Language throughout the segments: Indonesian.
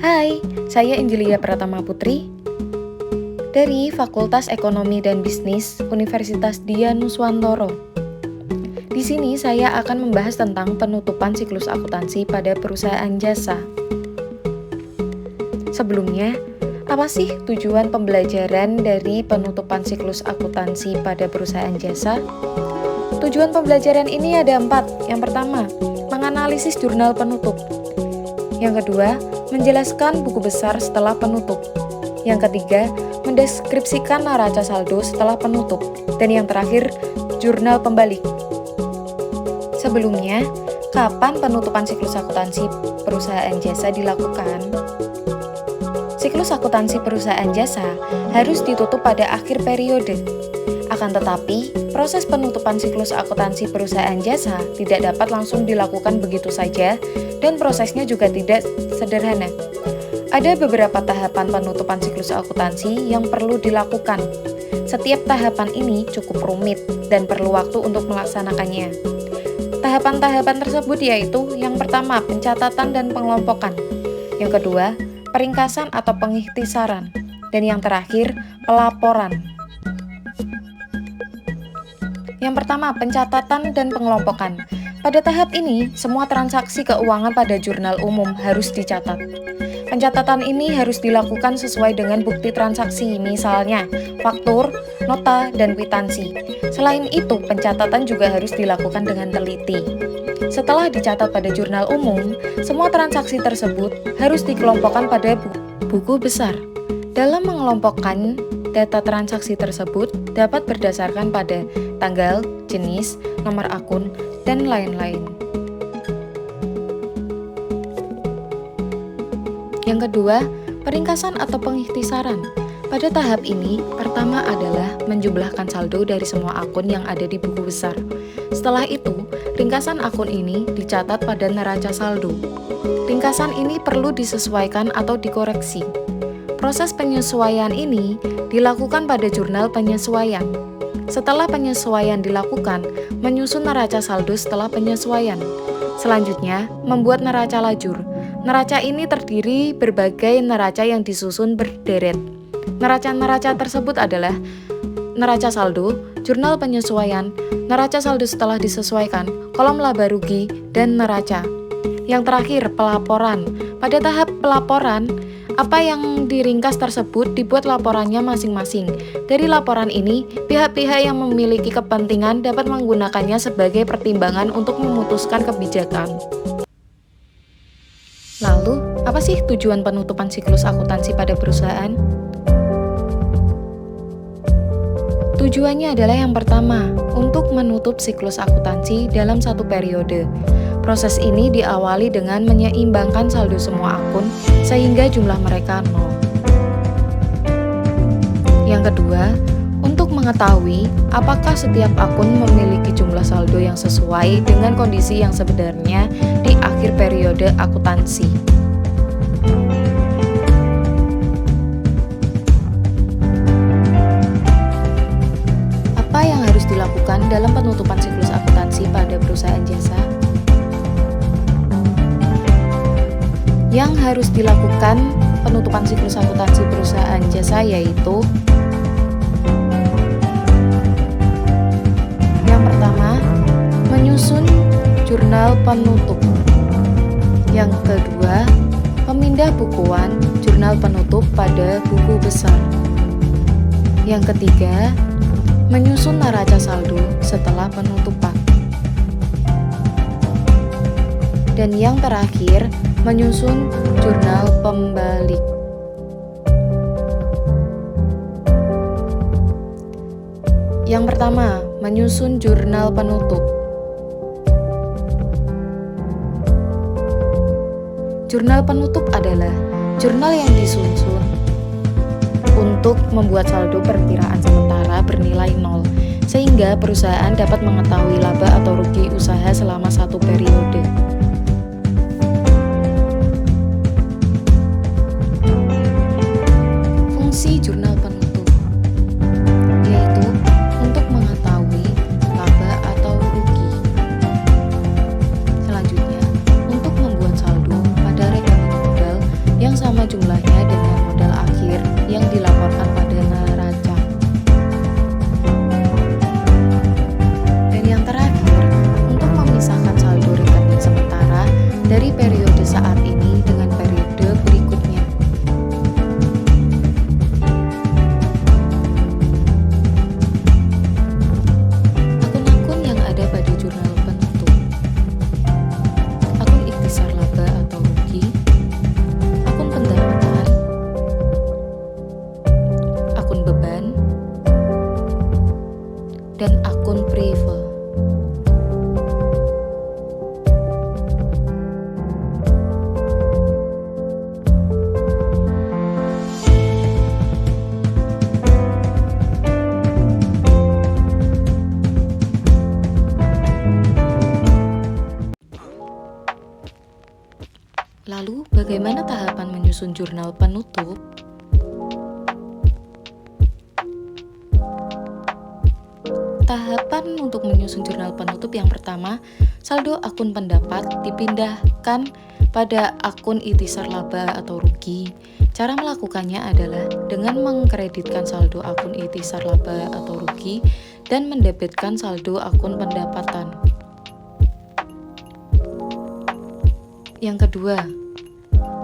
Hai, saya Angelia Pratama Putri dari Fakultas Ekonomi dan Bisnis Universitas Dianuswantoro. Di sini saya akan membahas tentang penutupan siklus akuntansi pada perusahaan jasa. Sebelumnya, apa sih tujuan pembelajaran dari penutupan siklus akuntansi pada perusahaan jasa? Tujuan pembelajaran ini ada 4. Yang pertama, menganalisis jurnal penutup. Yang kedua, menjelaskan buku besar setelah penutup. Yang ketiga, mendeskripsikan neraca saldo setelah penutup. Dan yang terakhir, jurnal pembalik. Sebelumnya, kapan penutupan siklus akuntansi perusahaan jasa dilakukan? Siklus akuntansi perusahaan jasa harus ditutup pada akhir periode. Akan tetapi, proses penutupan siklus akuntansi perusahaan jasa tidak dapat langsung dilakukan begitu saja dan prosesnya juga tidak sederhana. Ada beberapa tahapan penutupan siklus akuntansi yang perlu dilakukan. Setiap tahapan ini cukup rumit dan perlu waktu untuk melaksanakannya. Tahapan-tahapan tersebut yaitu yang pertama, pencatatan dan pengelompokan. Yang kedua, peringkasan atau pengikhtisaran. Dan yang terakhir, pelaporan. Yang pertama, pencatatan dan pengelompokan. Pada tahap ini, semua transaksi keuangan pada jurnal umum harus dicatat. Pencatatan ini harus dilakukan sesuai dengan bukti transaksi, misalnya faktur, nota, dan kwitansi. Selain itu, pencatatan juga harus dilakukan dengan teliti. Setelah dicatat pada jurnal umum, semua transaksi tersebut harus dikelompokkan pada buku besar. Dalam mengelompokkan data transaksi tersebut dapat berdasarkan pada tanggal, jenis, nomor akun, dan lain-lain. Yang kedua, peringkasan atau pengikhtisaran. Pada tahap ini, pertama adalah menjumlahkan saldo dari semua akun yang ada di buku besar. Setelah itu, ringkasan akun ini dicatat pada neraca saldo. Ringkasan ini perlu disesuaikan atau dikoreksi. Proses penyesuaian ini dilakukan pada jurnal penyesuaian. Setelah penyesuaian dilakukan, menyusun neraca saldo setelah penyesuaian. Selanjutnya, membuat neraca lajur. Neraca ini terdiri berbagai neraca yang disusun berderet. Neraca-neraca tersebut adalah neraca saldo, jurnal penyesuaian, neraca saldo setelah disesuaikan, kolom laba rugi, dan neraca. Yang terakhir, pelaporan. Pada tahap pelaporan, apa yang diringkas tersebut dibuat laporannya masing-masing. Dari laporan ini, pihak-pihak yang memiliki kepentingan dapat menggunakannya sebagai pertimbangan untuk memutuskan kebijakan. Lalu, apa sih tujuan penutupan siklus akuntansi pada perusahaan? Tujuannya adalah yang pertama, untuk menutup siklus akuntansi dalam satu periode. Proses ini diawali dengan menyeimbangkan saldo semua akun sehingga jumlah mereka 0. Yang kedua, untuk mengetahui apakah setiap akun memiliki jumlah saldo yang sesuai dengan kondisi yang sebenarnya di akhir periode akuntansi. Apa yang harus dilakukan dalam penutupan siklus akuntansi pada perusahaan jasa? Yang harus dilakukan penutupan siklus akuntansi perusahaan jasa yaitu yang pertama, menyusun jurnal penutup. Yang kedua, memindah bukuan jurnal penutup pada buku besar. Yang ketiga, menyusun neraca saldo setelah penutupan. Dan yang terakhir, menyusun jurnal pembalik. Yang pertama, menyusun jurnal penutup. Jurnal penutup adalah jurnal yang disusun untuk membuat saldo perkiraan sementara bernilai 0, sehingga perusahaan dapat mengetahui laba atau rugi usaha selama satu periode. Fungsi jurnal penutup yaitu untuk mengetahui laba atau rugi. Selanjutnya, untuk membuat saldo pada rekening modal yang yang sama jumlahnya dengan modal akhir yang dilaporkan pada neraca. Dan yang terakhir, untuk memisahkan saldo rekening sementara dari periode saat ini dengan periode berikutnya. Akun-akun yang ada pada jurnal penutup: akun ikhtisar laba atau rugi, akun pendapatan, akun beban, dan akun prive. Lalu, bagaimana tahapan menyusun jurnal penutup? Tahapan untuk menyusun jurnal penutup yang pertama, saldo akun pendapat dipindahkan pada akun ikhtisar laba atau rugi. Cara melakukannya adalah dengan mengkreditkan saldo akun ikhtisar laba atau rugi dan mendebitkan saldo akun pendapatan. Yang kedua,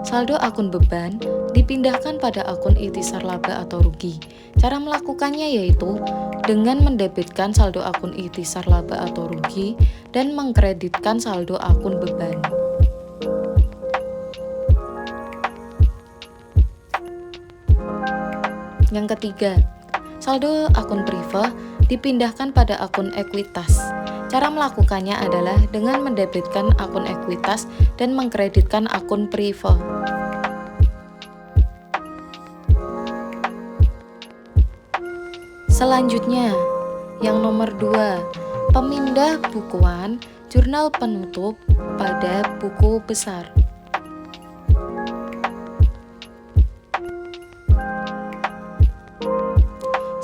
saldo akun beban dipindahkan pada akun ikhtisar laba atau rugi. Cara melakukannya yaitu dengan mendebitkan saldo akun ikhtisar laba atau rugi dan mengkreditkan saldo akun beban. Yang ketiga, saldo akun prive dipindahkan pada akun ekuitas. Cara melakukannya adalah dengan mendebitkan akun ekuitas dan mengkreditkan akun prive. Selanjutnya, yang nomor 2, pemindah bukuan jurnal penutup pada buku besar.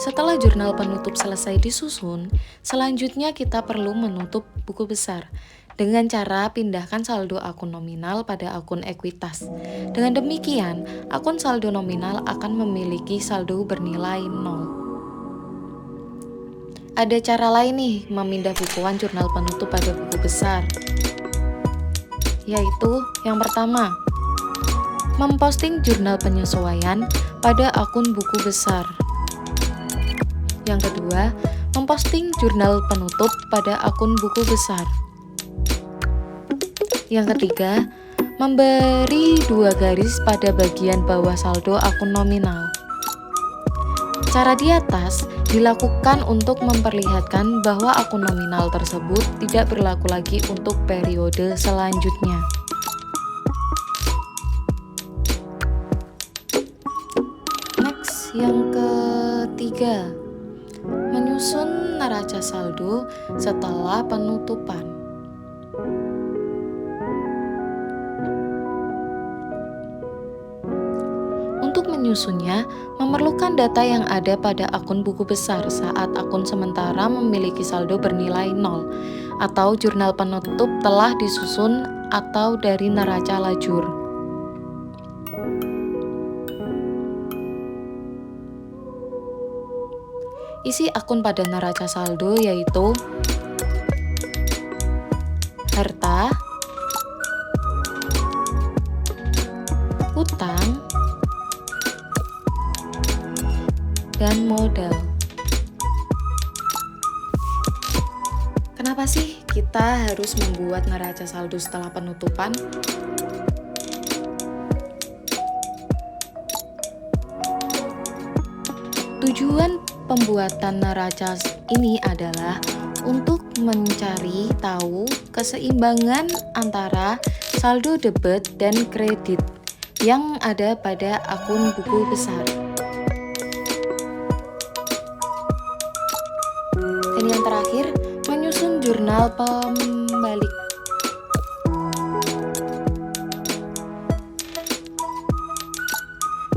Setelah jurnal penutup selesai disusun, selanjutnya kita perlu menutup buku besar dengan cara pindahkan saldo akun nominal pada akun ekuitas. Dengan demikian, akun saldo nominal akan memiliki saldo bernilai 0. Ada cara lain nih memindah bukuan jurnal penutup pada buku besar, yaitu yang pertama, memposting jurnal penyesuaian pada akun buku besar. Yang kedua, memposting jurnal penutup pada akun buku besar. Yang ketiga, memberi 2 garis pada bagian bawah saldo akun nominal. Cara di atas dilakukan untuk memperlihatkan bahwa akun nominal tersebut tidak berlaku lagi untuk periode selanjutnya. Next, yang ketiga, menyusun neraca saldo setelah penutupan. Untuk menyusunnya, memerlukan data yang ada pada akun buku besar saat akun sementara memiliki saldo bernilai 0, atau jurnal penutup telah disusun atau dari neraca lajur. Isi akun pada neraca saldo yaitu harta, utang, dan modal. Kenapa sih kita harus membuat neraca saldo setelah penutupan? Tujuan pembuatan neraca ini adalah untuk mencari tahu keseimbangan antara saldo debit dan kredit yang ada pada akun buku besar. Dan yang terakhir, menyusun jurnal pembalik.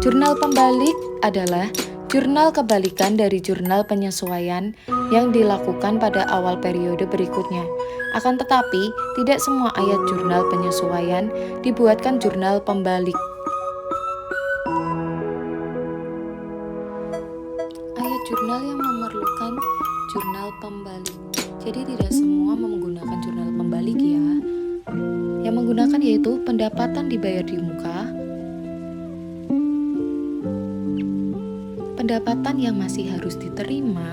Jurnal pembalik adalah jurnal kebalikan dari jurnal penyesuaian yang dilakukan pada awal periode berikutnya. Akan tetapi, tidak semua ayat jurnal penyesuaian dibuatkan jurnal pembalik. Jurnal yang memerlukan jurnal pembalik. Jadi tidak semua menggunakan jurnal pembalik ya. Yang menggunakan yaitu pendapatan dibayar di muka, pendapatan yang masih harus diterima,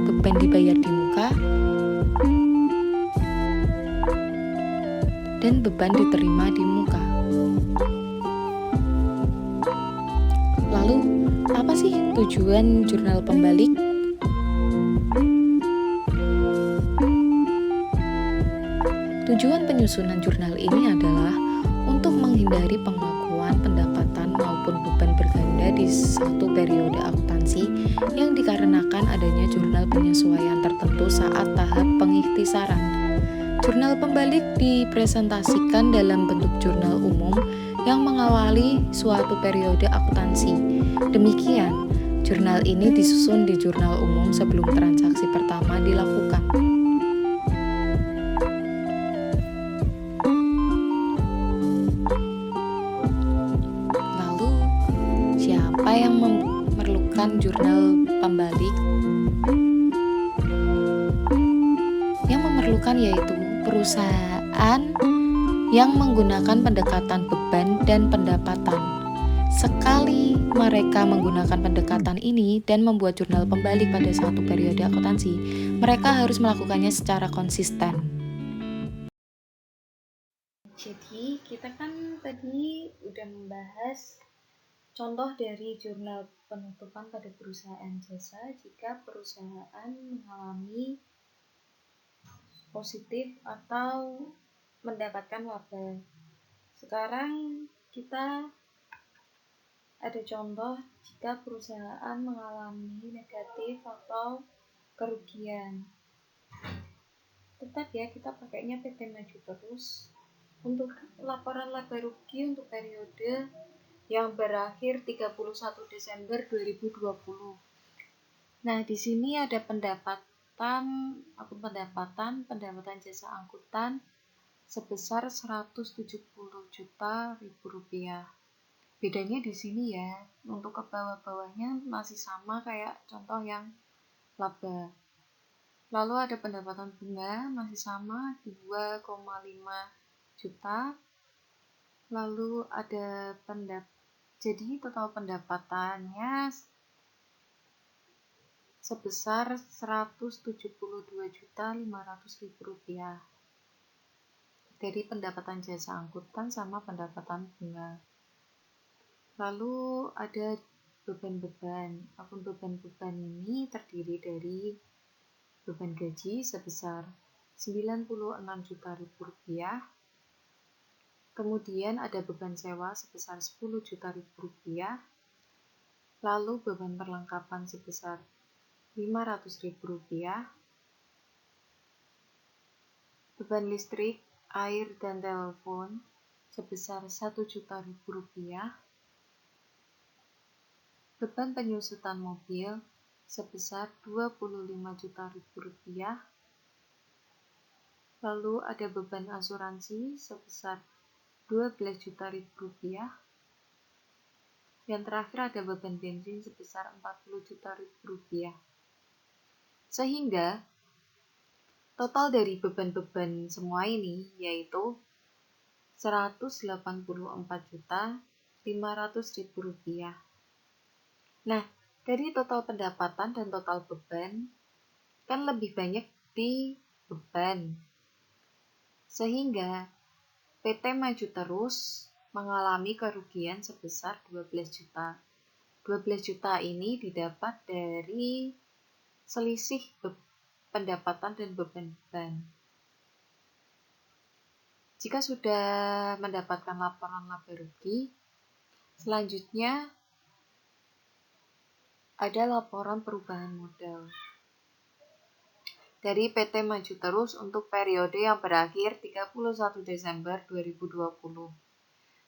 beban dibayar di muka, dan beban diterima di muka. Lalu, apa sih tujuan jurnal pembalik? Tujuan penyusunan jurnal ini adalah untuk menghindari pengakuan pendapatan maupun beban berganda di satu periode akuntansi yang dikarenakan adanya jurnal penyesuaian tertentu saat tahap pengikhtisaran. Jurnal pembalik dipresentasikan dalam bentuk jurnal umum yang mengawali suatu periode akuntansi. Demikian, jurnal ini disusun di jurnal umum sebelum transaksi pertama dilakukan. Lalu, siapa yang memerlukan jurnal pembalik? Yang memerlukan yaitu perusahaan yang menggunakan pendekatan beban dan pendapatan. Sekali mereka menggunakan pendekatan ini dan membuat jurnal pembalik pada suatu periode akuntansi, mereka harus melakukannya secara konsisten. Jadi, kita kan tadi udah membahas contoh dari jurnal penutupan pada perusahaan jasa jika perusahaan mengalami positif atau mendapatkan laba. Sekarang kita ada contoh jika perusahaan mengalami negatif atau kerugian. Tetap ya, kita pakainya PT Maju Terus. Untuk laporan laba rugi untuk periode yang berakhir 31 Desember 2020. Nah, di sini ada pendapatan jasa angkutan sebesar 170 juta rupiah. Bedanya di sini ya, untuk ke bawah-bawahnya masih sama kayak contoh yang laba. Lalu ada pendapatan bunga masih sama 2,5 juta. Lalu ada jadi total pendapatannya sebesar 172.500.000 rupiah dari pendapatan jasa angkutan sama pendapatan bunga. Lalu ada beban-beban. Beban-beban ini terdiri dari beban gaji sebesar 96 juta rupiah. Kemudian ada beban sewa sebesar 10 juta rupiah. Lalu beban perlengkapan sebesar 500.000 rupiah. Beban listrik, air, dan telepon sebesar 1 juta rupiah. Beban penyusutan mobil sebesar 25 juta rupiah. Lalu ada beban asuransi sebesar 12 juta rupiah. Yang terakhir ada beban bensin sebesar 40 juta rupiah. Sehingga total dari beban-beban semua ini yaitu 184.500.000 rupiah. Nah, dari total pendapatan dan total beban kan lebih banyak di beban. Sehingga PT Maju Terus mengalami kerugian sebesar 12 juta. 12 juta ini didapat dari selisih pendapatan dan beban. Jika sudah mendapatkan laporan laba rugi, selanjutnya ada laporan perubahan modal dari PT Maju Terus untuk periode yang berakhir 31 Desember 2020.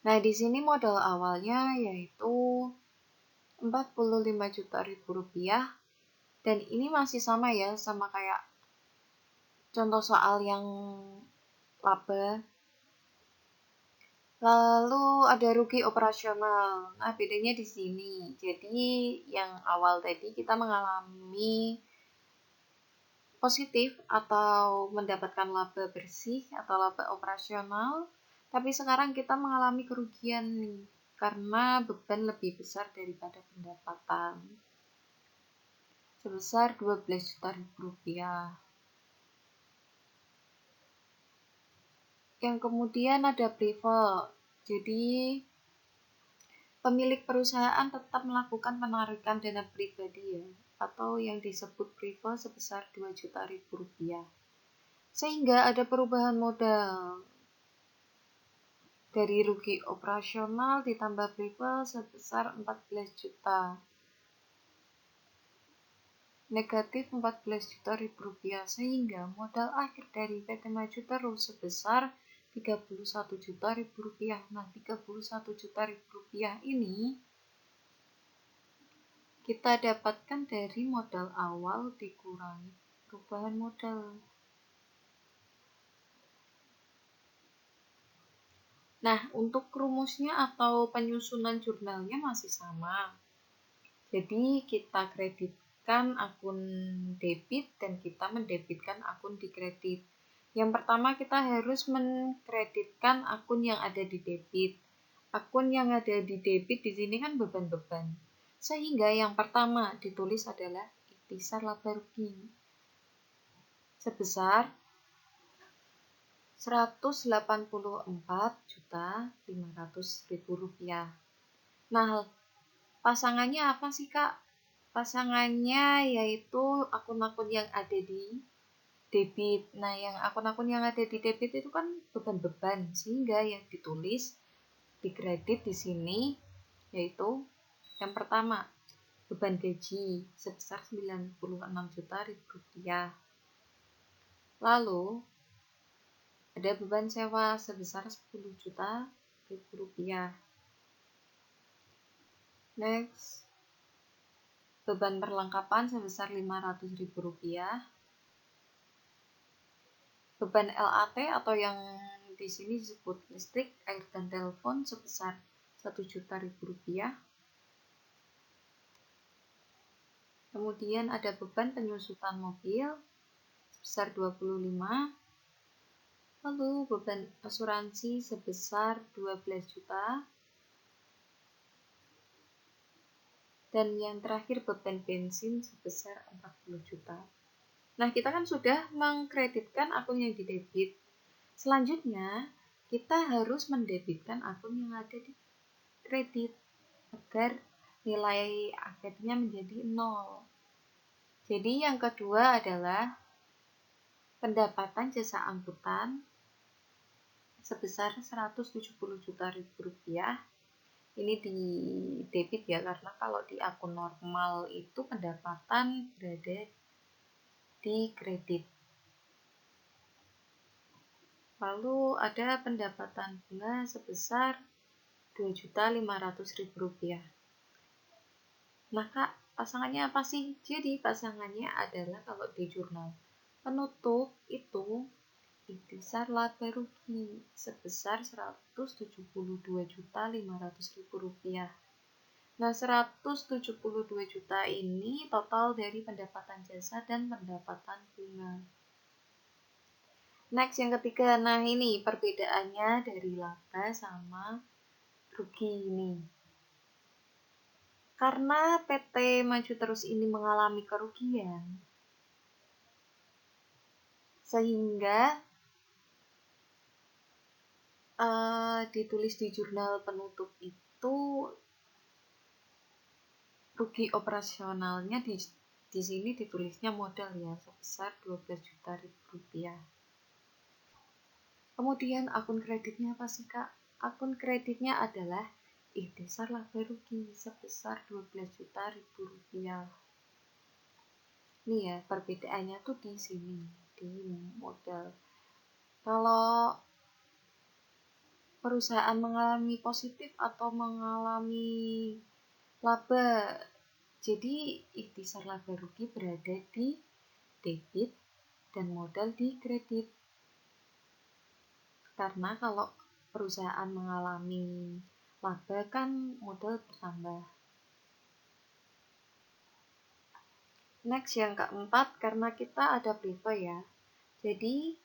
Nah, di sini modal awalnya yaitu 45 juta rupiah. Dan ini masih sama ya, sama kayak contoh soal yang laba. Lalu ada rugi operasional. Nah, bedanya di sini. Jadi yang awal tadi kita mengalami positif atau mendapatkan laba bersih atau laba operasional, tapi sekarang kita mengalami kerugian nih karena beban lebih besar daripada pendapatan sebesar 12 juta rupiah. Yang kemudian ada privilege. Jadi pemilik perusahaan tetap melakukan penarikan dana pribadi ya, atau yang disebut privilege sebesar 2 juta rupiah. Sehingga ada perubahan modal dari rugi operasional ditambah privilege sebesar 14 juta. Negatif 14 juta rupiah sehingga modal akhir dari PT Maju Terus sebesar 31 juta rupiah. Nah, 31 juta rupiah ini kita dapatkan dari modal awal dikurangi perubahan modal. Nah, untuk rumusnya atau penyusunan jurnalnya masih sama. Jadi kita kreditkan akun debit dan kita mendebitkan akun di kredit. Yang pertama kita harus mengkreditkan akun yang ada di debit. Akun yang ada di debit di sini kan beban-beban. Sehingga yang pertama ditulis adalah ikhtisar laba rugi sebesar 184.500.000 rupiah. Nah, pasangannya apa sih Kak? Pasangannya yaitu akun-akun yang ada di debit. Nah, yang akun-akun yang ada di debit itu kan beban-beban, sehingga yang ditulis di kredit di sini yaitu yang pertama beban gaji sebesar 96 juta rupiah. Lalu ada beban sewa sebesar 10 juta rupiah. Next, beban perlengkapan sebesar 500.000 rupiah. Beban LAT atau yang di sini disebut listrik, air, dan telepon sebesar 1 juta rupiah. Kemudian ada beban penyusutan mobil sebesar 25. Lalu beban asuransi sebesar 12 juta. Dan yang terakhir beban bensin sebesar 40 juta. Nah, kita kan sudah mengkreditkan akun yang di debit. Selanjutnya, kita harus mendebitkan akun yang ada di kredit agar nilai akhirnya menjadi 0. Jadi yang kedua adalah pendapatan jasa angkutan sebesar 170 juta rupiah. Ini di debit ya, karena kalau di akun normal itu pendapatan berada di kredit. Lalu ada pendapatan bunga sebesar 2.500.000 rupiah. Nah Kak, pasangannya apa sih? Jadi pasangannya adalah kalau di jurnal penutup itu ikhtisar laba rugi sebesar 172.500.000 rupiah. Nah, 172 juta ini total dari pendapatan jasa dan pendapatan bunga. Next, yang ketiga. Nah, ini perbedaannya dari laba sama rugi ini. Karena PT Maju Terus ini mengalami kerugian, sehingga ditulis di jurnal penutup itu rugi operasionalnya di sini ditulisnya modal ya sebesar 12 juta rupiah. Kemudian akun kreditnya apa sih Kak? Akun kreditnya adalah ikhtisar laba rugi sebesar 12 juta rupiah. Ini ya perbedaannya tuh di sini di modal. Kalau perusahaan mengalami positif atau mengalami laba, jadi ikhtisar laba rugi berada di debit dan modal di kredit. Karena kalau perusahaan mengalami laba kan modal bertambah. Next, yang keempat, karena kita ada priva ya, jadi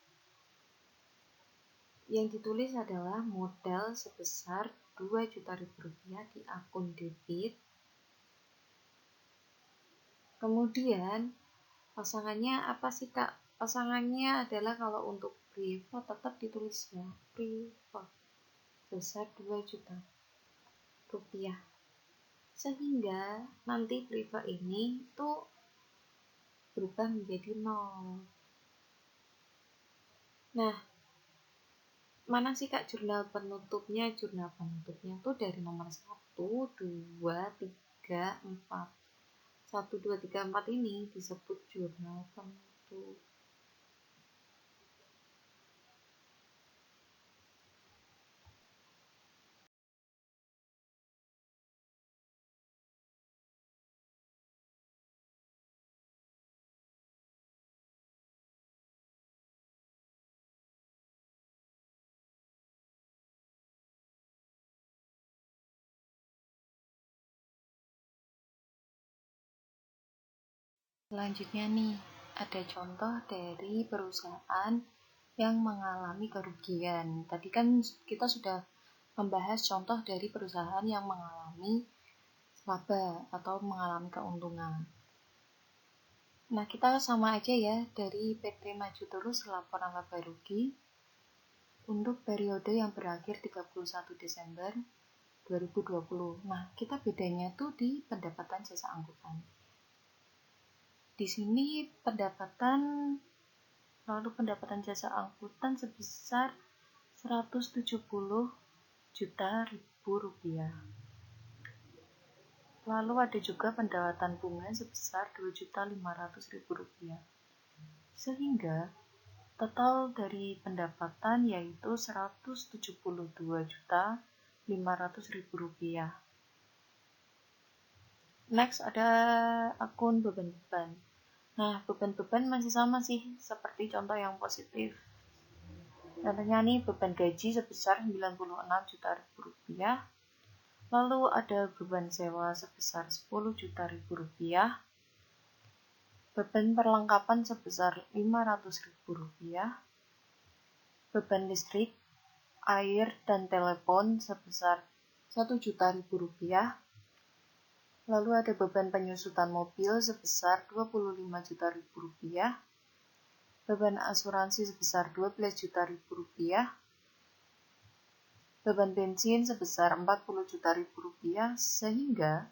yang ditulis adalah modal sebesar 2 juta rupiah di akun debit. Kemudian pasangannya apa sih Kak? Pasangannya adalah kalau untuk priva tetap ditulisnya priva sebesar 2 juta rupiah. Sehingga nanti priva ini tuh berubah menjadi 0. Nah, mana sih Kak jurnal penutupnya? Jurnal penutupnya tuh dari nomor 1, 2, 3, 4. 1, 2, 3, 4 ini disebut jurnal penutup. Selanjutnya nih, ada contoh dari perusahaan yang mengalami kerugian. Tadi kan kita sudah membahas contoh dari perusahaan yang mengalami laba atau mengalami keuntungan. Nah, kita sama aja ya, dari PT Maju Terus laporan laba rugi untuk periode yang berakhir 31 Desember 2020. Nah, kita bedanya tuh di pendapatan jasa angkutan. Di sini pendapatan jasa angkutan sebesar 170 juta rupiah. Lalu ada juga pendapatan bunga sebesar 2.500.000 rupiah. Sehingga total dari pendapatan yaitu 172.500.000 rupiah. Next ada akun beban-beban. Nah, beban-beban masih sama sih seperti contoh yang positif. Contohnya nih beban gaji sebesar 96 juta rupiah. Lalu ada beban sewa sebesar 10 juta rupiah. Beban perlengkapan sebesar 500.000 rupiah. Beban listrik, air, dan telepon sebesar 1 juta rupiah. Lalu ada beban penyusutan mobil sebesar 25 juta rupiah. Beban asuransi sebesar 12 juta rupiah. Beban bensin sebesar 40 juta rupiah, sehingga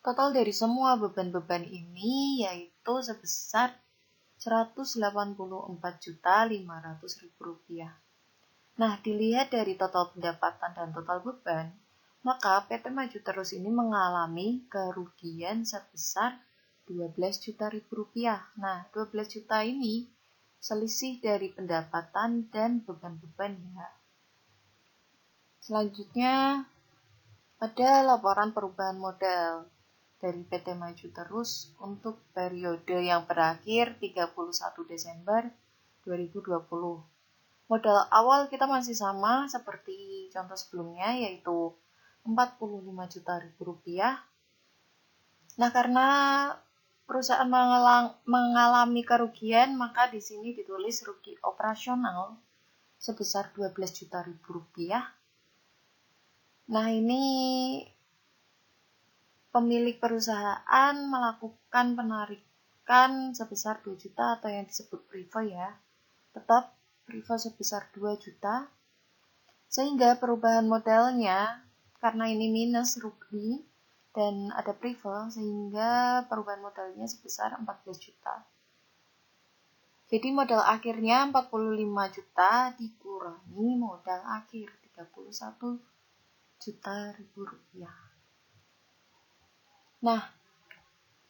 total dari semua beban-beban ini yaitu sebesar 184.500.000 rupiah. Nah, dilihat dari total pendapatan dan total beban, maka PT Maju Terus ini mengalami kerugian sebesar 12 juta rupiah. Nah, 12 juta ini selisih dari pendapatan dan beban-beban ya. Selanjutnya ada laporan perubahan modal dari PT Maju Terus untuk periode yang berakhir 31 Desember 2020. Modal awal kita masih sama seperti contoh sebelumnya, yaitu 45 juta rupiah. Nah, karena perusahaan mengalami kerugian, maka di sini ditulis rugi operasional sebesar 12 juta rupiah. Nah, ini pemilik perusahaan melakukan penarikan sebesar 2 juta atau yang disebut priva ya. Tetap priva sebesar 2 juta. Sehingga perubahan modalnya, karena ini minus rugi dan ada priva, sehingga perubahan modalnya sebesar 14 juta. Jadi modal akhirnya 45 juta dikurangi modal akhir 31 juta rupiah. Nah,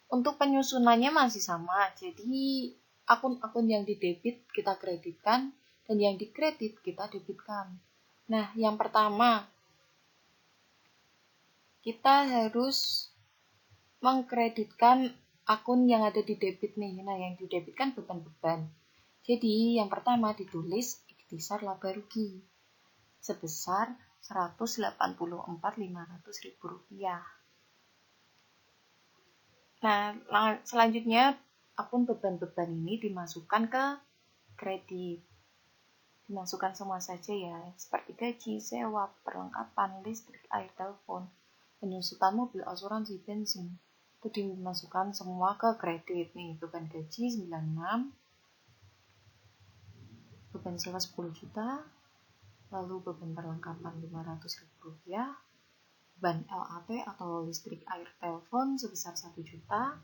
untuk penyusunannya masih sama. Jadi akun-akun yang didebit kita kreditkan dan yang dikredit kita debitkan. Nah, yang pertama, kita harus mengkreditkan akun yang ada di debit nih. Nah, yang didebitkan beban-beban. Jadi, yang pertama ditulis ikhtisar laba rugi. sebesar Rp184.500.000. Nah, selanjutnya akun beban-beban ini dimasukkan ke kredit. Dimasukkan semua saja ya, seperti gaji, sewa, perlengkapan, listrik, air, telepon, penyusutan mobil, asuransi, bensin. Itu dimasukkan semua ke kredit. Nih, beban gaji 96, beban sewa 10 juta, lalu beban perlengkapan Rp500.000, beban LAT atau listrik, air, telepon sebesar 1 juta,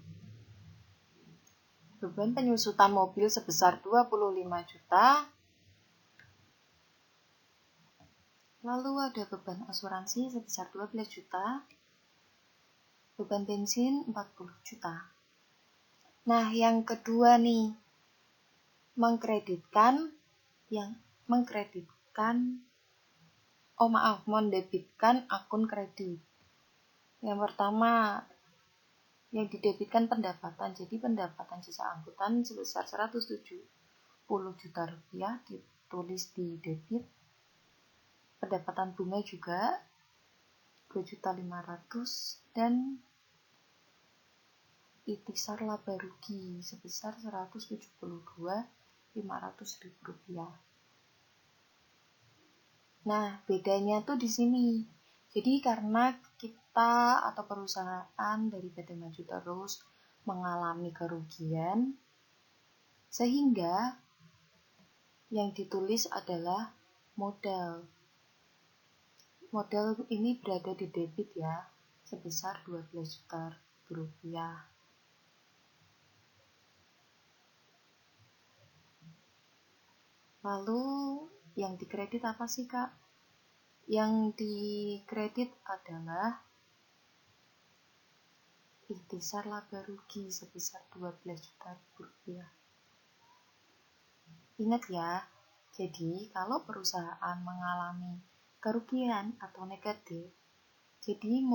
beban penyusutan mobil sebesar 25 juta, lalu ada beban asuransi sebesar 12 juta, beban bensin 40 juta. Nah, yang kedua nih, mendebitkan akun kredit. Yang pertama, yang didebitkan pendapatan. Jadi pendapatan jasa angkutan sebesar 170 juta rupiah ditulis di debit. Pendapatan bunga juga 2.500.000 dan ikhtisar laba rugi sebesar Rp172.500.000. Nah, bedanya tuh di sini. Jadi karena kita atau perusahaan dari PT Maju Terus mengalami kerugian, sehingga yang ditulis adalah modal. Modal ini berada di debit ya, sebesar 12 juta rupiah. Lalu yang dikredit apa sih, Kak? Yang dikredit adalah ikhtisar laba rugi sebesar 12 juta rupiah. Ingat ya, jadi kalau perusahaan mengalami kerugian atau negatif, jadi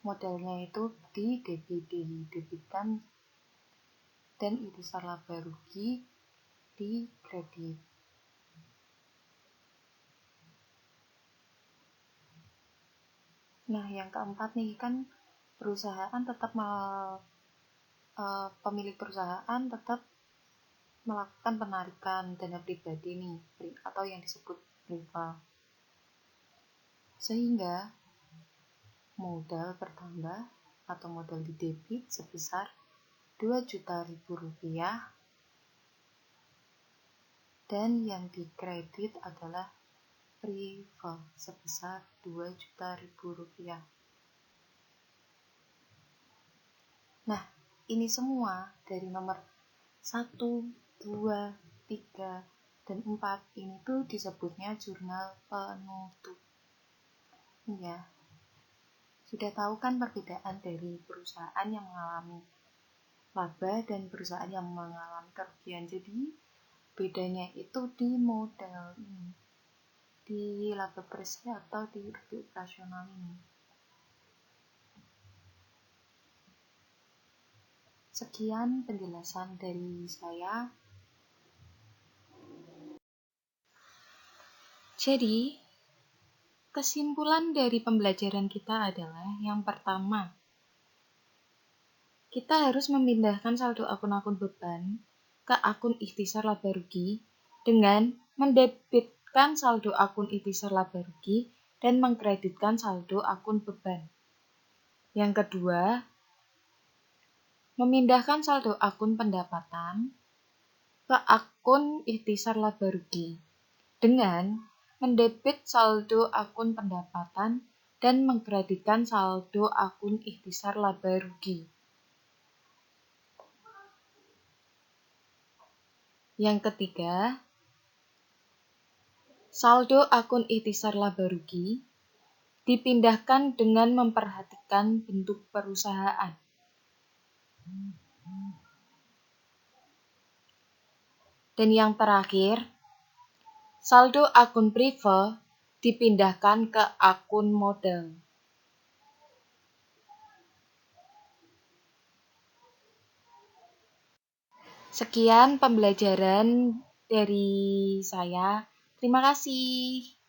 modalnya itu didebitkan dan ikhtisar laba rugi di kredit. Nah, yang keempat nih, kan perusahaan tetap pemilik perusahaan tetap melakukan penarikan dana pribadi nih, atau yang disebut rival. Sehingga modal bertambah atau modal di debit sebesar 2 juta rupiah, dan yang dikredit adalah rival sebesar 2 juta rupiah. Nah, ini semua dari nomor 1, 2, 3, dan 4 ini tuh disebutnya jurnal penutup. Ya, sudah tahu kan perbedaan dari perusahaan yang mengalami laba dan perusahaan yang mengalami kerugian. Jadi bedanya itu di modal ini, di laba bersih atau di rugi operasional ini. Sekian penjelasan dari saya. Jadi, kesimpulan dari pembelajaran kita adalah yang pertama, kita harus memindahkan saldo akun-akun beban ke akun ikhtisar laba rugi dengan mendebitkan saldo akun ikhtisar laba rugi dan mengkreditkan saldo akun beban. Yang kedua, memindahkan saldo akun pendapatan ke akun ikhtisar laba rugi dengan mendebit saldo akun pendapatan dan mengkreditkan saldo akun ikhtisar laba rugi. Yang ketiga, saldo akun ikhtisar laba rugi dipindahkan dengan memperhatikan bentuk perusahaan. Dan yang terakhir, saldo akun prive dipindahkan ke akun modal. Sekian pembelajaran dari saya. Terima kasih.